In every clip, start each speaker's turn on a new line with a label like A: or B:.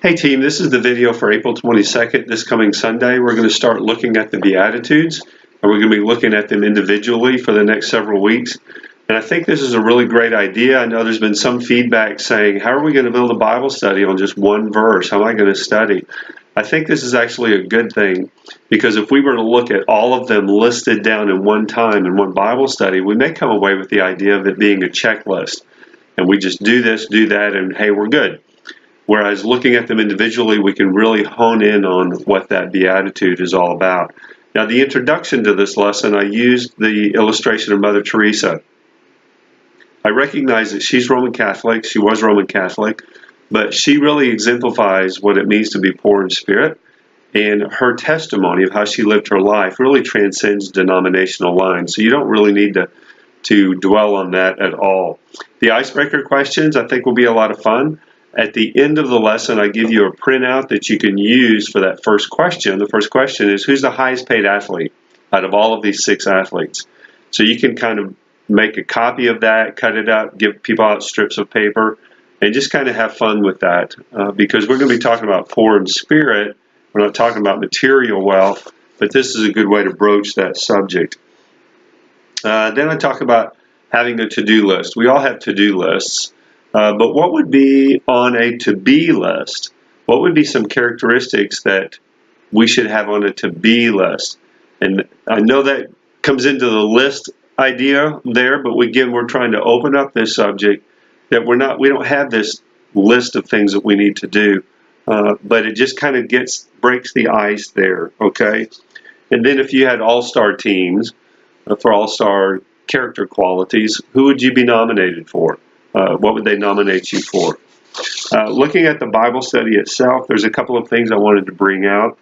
A: Hey team, this is the video for April 22nd, this coming Sunday. We're going to start looking at the Beatitudes, and we're going to be looking at them individually for the next several weeks. And I think this is a really great idea. I know there's been some feedback saying, how are we going to build a Bible study on just one verse? How am I going to study? I think this is actually a good thing, because if we were to look at all of them listed down in one time in one Bible study, we may come away with the idea of it being a checklist. And we just do this, do that, and hey, we're good. Whereas looking at them individually, we can really hone in on what that beatitude is all about. Now, the introduction to this lesson, I used the illustration of Mother Teresa. I recognize that she's Roman Catholic, she was Roman Catholic, but she really exemplifies what it means to be poor in spirit, and her testimony of how she lived her life really transcends denominational lines. So you don't really need to dwell on that at all. The icebreaker questions, I think, will be a lot of fun. At the end of the lesson, I give you a printout that you can use for that first question. The first question is, who's the highest paid athlete out of all of these 6 athletes? So you can kind of make a copy of that, cut it up, give people out strips of paper, and just kind of have fun with that. Because we're going to be talking about poor in spirit. We're not talking about material wealth, but this is a good way to broach that subject. Then I talk about having a to-do list. We all have to-do lists. But what would be on a to-be list? What would be some characteristics that we should have on a to-be list? And I know that comes into the list idea there, but again, we're trying to open up this subject that we don't have this list of things that we need to do, but it just kind of breaks the ice there, okay? And then if you had all-star teams for all-star character qualities, who would you be nominated for? What would they nominate you for? Looking at the Bible study itself, there's a couple of things I wanted to bring out.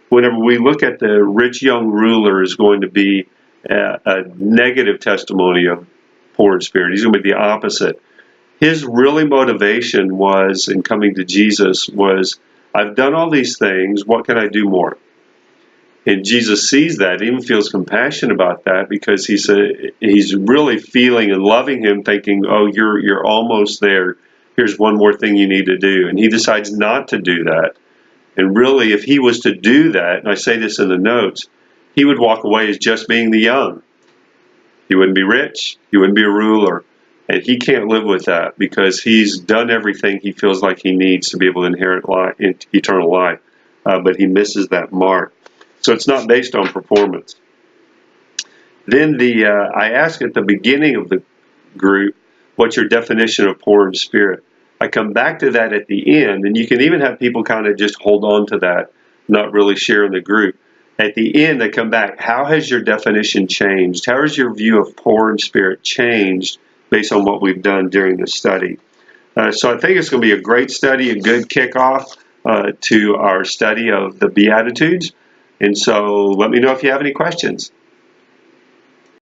A: Whenever we look at the rich young ruler is going to be a negative testimony of poor in spirit. He's going to be the opposite. His really motivation was, in coming to Jesus, was, I've done all these things, what can I do more? And Jesus sees that, even feels compassion about that, because he's really feeling and loving him, thinking, oh, you're almost there. Here's one more thing you need to do. And he decides not to do that. And really, if he was to do that, and I say this in the notes, he would walk away as just being the young. He wouldn't be rich. He wouldn't be a ruler. And he can't live with that, because he's done everything he feels like he needs to be able to inherit eternal life. But he misses that mark. So it's not based on performance. Then I ask at the beginning of the group, what's your definition of poor in spirit? I come back to that at the end, and you can even have people kind of just hold on to that, not really share in the group. At the end, they come back, how has your definition changed? How has your view of poor in spirit changed based on what we've done during the study? So I think it's going to be a great study, a good kickoff to our study of the Beatitudes. And so let me know if you have any questions.